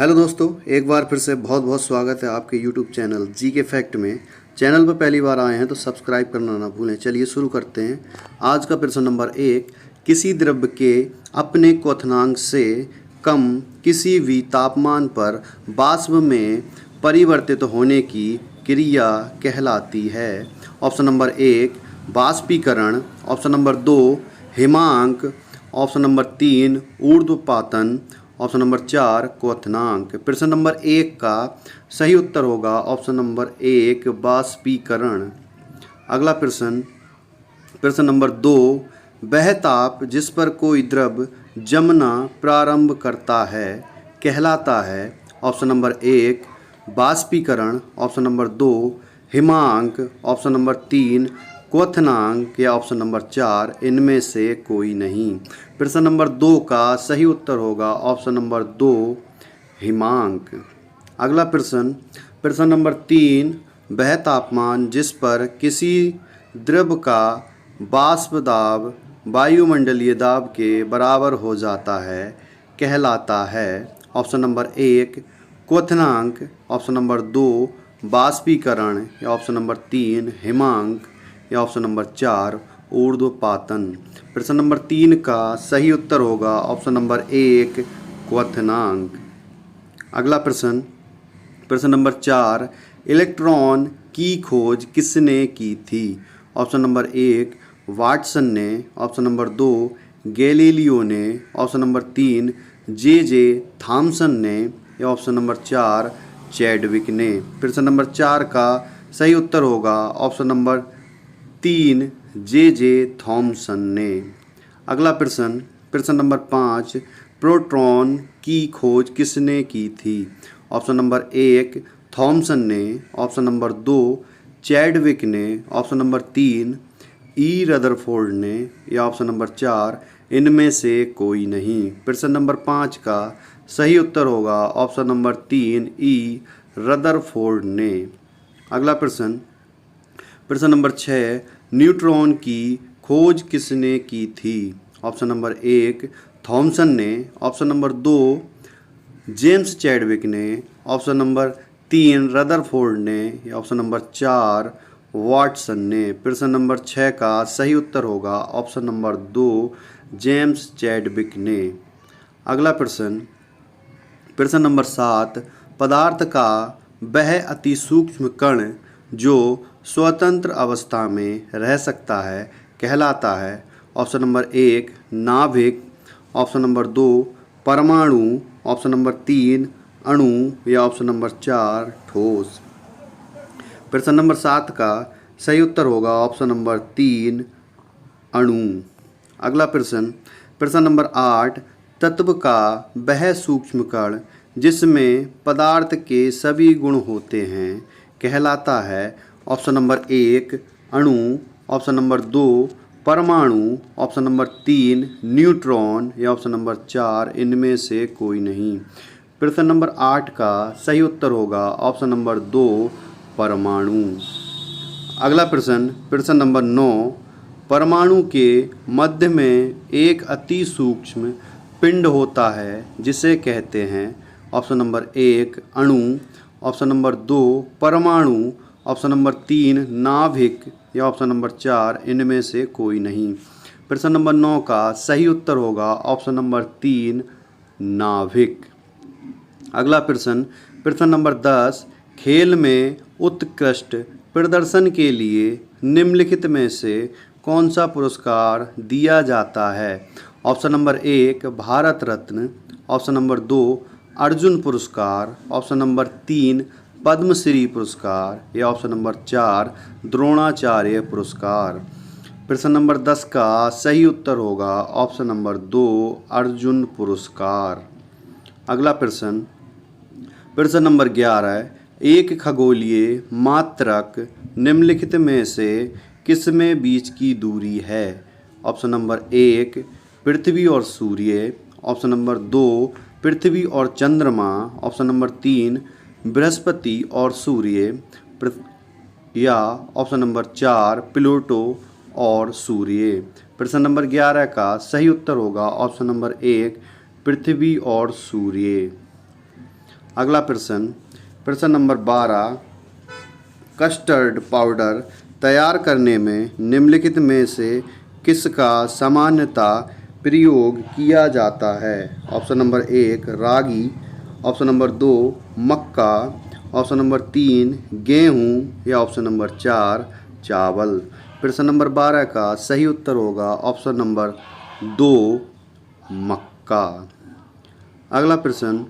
Hello दोस्तों, एक बार फिर से बहुत बहुत स्वागत है आपके यूट्यूब चैनल जी के फैक्ट में। चैनल पर पहली बार आए हैं तो सब्सक्राइब करना ना भूलें। चलिए शुरू करते हैं। आज का प्रश्न नंबर 1, किसी द्रव्य के अपने क्वथनांक से कम किसी भी तापमान पर वाष्प में परिवर्तित होने की क्रिया कहलाती है। ऑप्शन नंबर 1 वाष्पीकरण, ऑप्शन नंबर 2 हिमांक, ऑप्शन नंबर 3 ऊर्ध्वपातन, ऑप्शन नंबर 4 क्वथनांक। प्रश्न नंबर 1 का सही उत्तर होगा ऑप्शन नंबर 1 वाष्पीकरण। अगला प्रश्न, प्रश्न नंबर 2, वह ताप जिस पर कोई द्रव जमना प्रारंभ करता है कहलाता है। ऑप्शन नंबर 1 वाष्पीकरण, ऑप्शन नंबर 2 हिमांक, ऑप्शन नंबर 3 क्वथनांक या ऑप्शन नंबर 4 इनमें से कोई नहीं। प्रश्न नंबर 2 का सही उत्तर होगा ऑप्शन नंबर 2 हिमांक। अगला प्रश्न, प्रश्न नंबर 3, वह तापमान जिस पर किसी द्रव का वाष्प दाब वायुमंडलीय दाब के बराबर हो जाता है कहलाता है। ऑप्शन नंबर 1 क्वथनांक, ऑप्शन नंबर 2 वाष्पीकरण या ऑप्शन नंबर 3 हिमांक या ऑप्शन नंबर 4 ऊर्ध्वपातन। प्रश्न नंबर 3 का सही उत्तर होगा ऑप्शन नंबर 1 क्वथनांक। अगला प्रश्न, प्रश्न नंबर 4, इलेक्ट्रॉन की खोज किसने की थी। ऑप्शन नंबर 1 वाटसन ने, ऑप्शन नंबर 2 गैलीलियो ने, ऑप्शन नंबर 3 जे थॉमसन ने या ऑप्शन नंबर 4 चैडविक ने। प्रश्न नंबर 4 का सही उत्तर होगा ऑप्शन नंबर 3 जे थॉमसन ने। अगला प्रश्न, प्रश्न नंबर 5, प्रोटॉन की खोज किसने की थी। ऑप्शन नंबर 1 थॉमसन ने, ऑप्शन नंबर 2 चैडविक ने, ऑप्शन नंबर 3 रदरफोर्ड ने या ऑप्शन नंबर 4 इनमें से कोई नहीं। प्रश्न नंबर 5 का सही उत्तर होगा ऑप्शन नंबर 3 रदरफोर्ड ने। अगला प्रश्न, प्रश्न नंबर 6, न्यूट्रॉन की खोज किसने की थी। ऑप्शन नंबर 1 थॉमसन ने, ऑप्शन नंबर 2 जेम्स चैडविक ने, ऑप्शन नंबर 3 रदरफोर्ड ने या ऑप्शन नंबर 4 वाटसन ने। प्रश्न नंबर 6 का सही उत्तर होगा ऑप्शन नंबर 2 जेम्स चैडविक ने। अगला प्रश्न, प्रश्न नंबर 7, पदार्थ का वह अति सूक्ष्म कण जो स्वतंत्र अवस्था में रह सकता है कहलाता है। ऑप्शन नंबर 1 नाभिक, ऑप्शन नंबर 2 परमाणु, ऑप्शन नंबर 3 अणु या ऑप्शन नंबर 4 ठोस। प्रश्न नंबर 7 का सही उत्तर होगा ऑप्शन नंबर 3 अणु। अगला प्रश्न, प्रश्न नंबर 8, तत्व का वह सूक्ष्म कण जिसमें पदार्थ के सभी गुण होते हैं कहलाता है। ऑप्शन नंबर 1 अणु, ऑप्शन नंबर 2 परमाणु, ऑप्शन नंबर 3 न्यूट्रॉन या ऑप्शन नंबर 4 इनमें से कोई नहीं। प्रश्न नंबर 8 का सही उत्तर होगा ऑप्शन नंबर 2 परमाणु। अगला प्रश्न, प्रश्न नंबर 9, परमाणु के मध्य में एक अति सूक्ष्म पिंड होता है जिसे कहते हैं। ऑप्शन नंबर 1 अणु, ऑप्शन नंबर 2 परमाणु, ऑप्शन नंबर 3 नाभिक या ऑप्शन नंबर 4 इनमें से कोई नहीं। प्रश्न नंबर 9 का सही उत्तर होगा ऑप्शन नंबर 3 नाभिक। अगला प्रश्न, प्रश्न नंबर 10, खेल में उत्कृष्ट प्रदर्शन के लिए निम्नलिखित में से कौन सा पुरस्कार दिया जाता है। Option number 1 Bharat Ratna, option number 2 Arjun पुरस्कार, ऑप्शन नंबर 3 पद्मश्री पुरस्कार या ऑप्शन नंबर 4 द्रोणाचार्य पुरस्कार। प्रश्न नंबर 10 का सही उत्तर होगा ऑप्शन नंबर 2 अर्जुन पुरस्कार। अगला प्रश्न, प्रश्न नंबर 11, एक खगोलीय मात्रक निम्नलिखित में से किसमें बीच की दूरी है। ऑप्शन नंबर 1 पृथ्वी और सूर्य, ऑप्शन नंबर 2 पृथ्वी और चंद्रमा, ऑप्शन नंबर 3 बृहस्पति और सूर्य या ऑप्शन नंबर 4 प्लूटो और सूर्य। प्रश्न नंबर 11 का सही उत्तर होगा ऑप्शन नंबर 1 पृथ्वी और सूर्य। अगला प्रश्न, प्रश्न नंबर 12, कस्टर्ड पाउडर तैयार करने में निम्नलिखित में से किसका सामान्यतः प्रयोग किया जाता है? ऑप्शन नंबर 1 रागी, ऑप्शन नंबर 2 मक्का, ऑप्शन नंबर 3 गेहूँ या ऑप्शन नंबर 4 चावल। प्रश्न नंबर 12 का सही उत्तर होगा ऑप्शन नंबर 2 मक्का। अगला प्रश्न,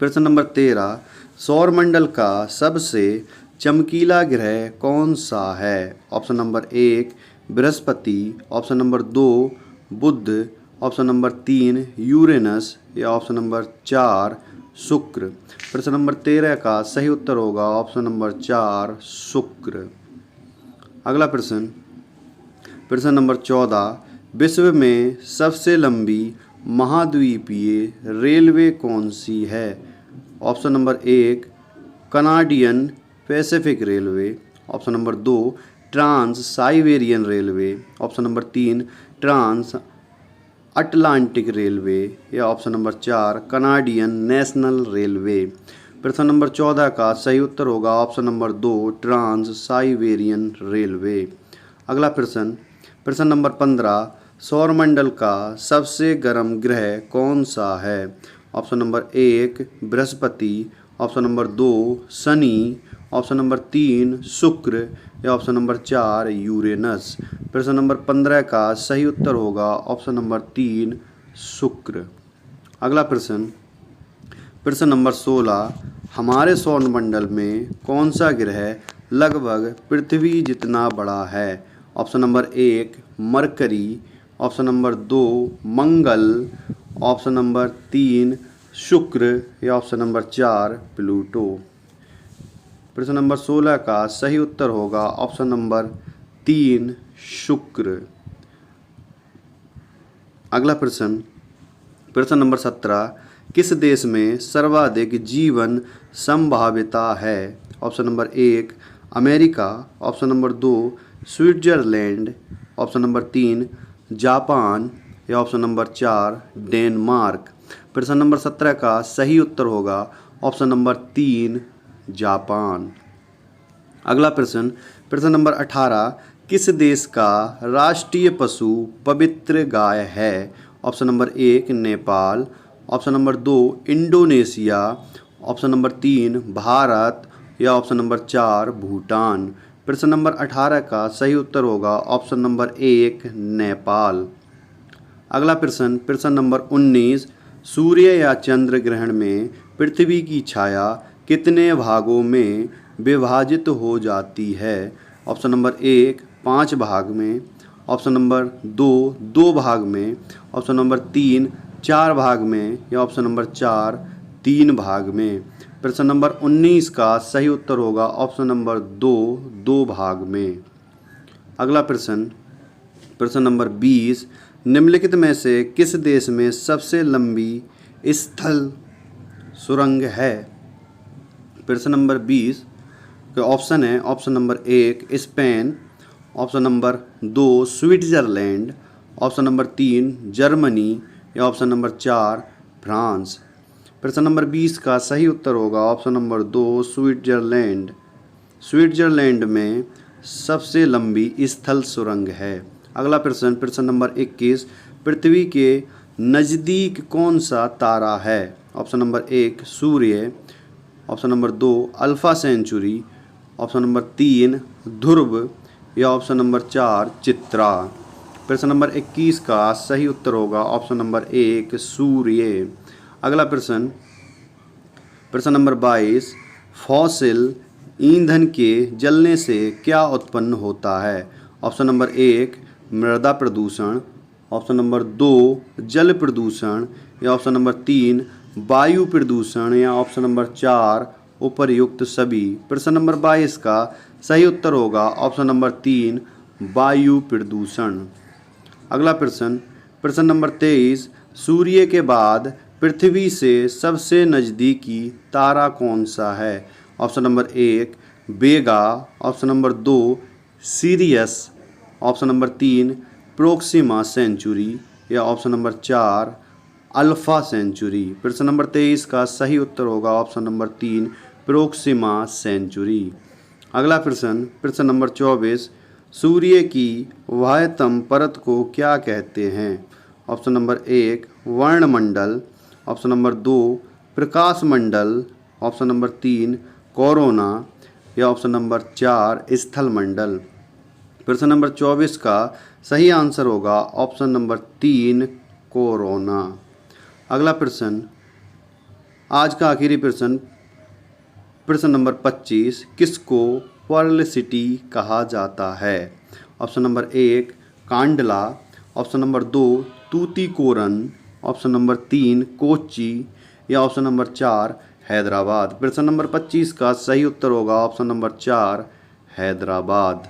प्रश्न नंबर 13, सौरमंडल का सबसे चमकीला ग्रह कौन सा है? Option number 1 Brihaspati, option number 2 बुध, ऑप्शन नंबर 3 यूरेनस या ऑप्शन नंबर 4 शुक्र। प्रश्न नंबर 13 का सही उत्तर होगा ऑप्शन नंबर 4 शुक्र। अगला प्रश्न, प्रश्न नंबर 14, विश्व में सबसे लंबी महाद्वीपीय रेलवे कौन सी है? Option number 1 Canadian Pacific Railway, option number 2 Trans Siberian Railway, option number 3 Trans Atlantic Railway या option number 4 Canadian National Railway. प्रश्न नंबर 14 का सही उत्तर होगा option number 2 Trans Siberian Railway. अगला प्रश्न, प्रश्न नंबर 15, सौरमंडल का सबसे गर्म ग्रह कौन सा है? Option number 1 Brihaspati, option number 2 Shani, option number 3 शुक्र या ऑप्शन नंबर 4 यूरेनस। प्रश्न नंबर 15 का सही उत्तर होगा ऑप्शन नंबर 3 शुक्र। अगला प्रश्न, प्रश्न नंबर 16, हमारे सौरमंडल में कौन सा ग्रह लगभग पृथ्वी जितना बड़ा है? Option number 1 mercury, option number 2 मंगल, ऑप्शन नंबर 3 शुक्र या ऑप्शन नंबर 4 प्लूटो। प्रश्न नंबर 16 का सही उत्तर होगा ऑप्शन नंबर 3 शुक्र। अगला प्रश्न, प्रश्न नंबर 17, किस देश में सर्वाधिक जीवन संभाव्यता है? Option number 1 America, option number 2 Switzerland, option number 3 Japan या ऑप्शन नंबर 4 डेनमार्क। प्रश्न नंबर 17 का सही उत्तर होगा ऑप्शन नंबर 3 जापान। अगला प्रश्न, प्रश्न नंबर 18, किस देश का राष्ट्रीय पशु पवित्र गाय है? Option number 1 Nepal, option number 2 Indonesia, option number 3 Bharat या ऑप्शन नंबर 4 भूटान। प्रश्न नंबर 18 का सही उत्तर होगा ऑप्शन नंबर 1 नेपाल। अगला प्रश्न, प्रश्न नंबर 19, सूर्य या चंद्र ग्रहण में पृथ्वी की छाया कितने भागों में विभाजित हो जाती है? ऑप्शन नंबर 1 5 भाग में, ऑप्शन नंबर 2 2 भाग में, ऑप्शन नंबर 3 4 भाग में या ऑप्शन नंबर 4 3 भाग में। प्रश्न नंबर 19 का सही उत्तर होगा ऑप्शन नंबर 2 2 भाग में। अगला प्रश्न, प्रश्न नंबर 20, निम्नलिखित में से किस देश में सबसे लंबी स्थल सुरंग है? प्रश्न नंबर 20 के ऑप्शन है option number 1 Spain, option number 2 Switzerland, option number 3 Germany या ऑप्शन नंबर 4 फ्रांस। प्रश्न नंबर 20 का सही उत्तर होगा ऑप्शन नंबर 2 स्विट्जरलैंड। स्विट्जरलैंड में सबसे लंबी स्थल सुरंग है। अगला प्रश्न, प्रश्न नंबर 21, पृथ्वी के नज़दीक कौन सा तारा है? ऑप्शन नंबर 1 सूर्य, option number 2 Alpha Centauri, option number 3 ध्रुव या ऑप्शन नंबर 4 चित्रा। प्रश्न नंबर 21 का सही उत्तर होगा ऑप्शन नंबर 1 सूर्य। अगला प्रश्न, प्रश्न नंबर 22, फॉसिल ईंधन के जलने से क्या उत्पन्न होता है? ऑप्शन नंबर 1 मृदा प्रदूषण, ऑप्शन नंबर 2 जल प्रदूषण या ऑप्शन नंबर 3 वायु प्रदूषण या ऑप्शन नंबर 4 उपर्युक्त सभी। प्रश्न नंबर 22 का सही उत्तर होगा ऑप्शन नंबर 3 वायु प्रदूषण। अगला प्रश्न, प्रश्न नंबर 23, सूर्य के बाद पृथ्वी से सबसे नज़दीकी तारा कौन सा है? Option number 1 Vega, option number 2 Sirius, option number 3 Proxima Centauri या ऑप्शन नंबर 4 अल्फा सेंचुरी। प्रश्न नंबर 23 का सही उत्तर होगा ऑप्शन नंबर 3 प्रोक्सिमा सेंचुरी। अगला प्रश्न नंबर 24, सूर्य की बाह्यतम परत को क्या कहते हैं? ऑप्शन नंबर 1 वर्णमंडल, ऑप्शन नंबर 2 प्रकाश मंडल, ऑप्शन नंबर 3 कोरोना या ऑप्शन नंबर 4 स्थल मंडल। प्रश्न नंबर 24 का सही आंसर होगा ऑप्शन नंबर 3 कोरोना। अगला प्रश्न, आज का आखिरी प्रश्न नंबर 25, किसको पर्ल सिटी कहा जाता है? Option number 1 Kandla, option number 2 Tuticorin, option number 3 Kochi या ऑप्शन नंबर 4 हैदराबाद। प्रश्न नंबर 25 का सही उत्तर होगा ऑप्शन नंबर 4 हैदराबाद।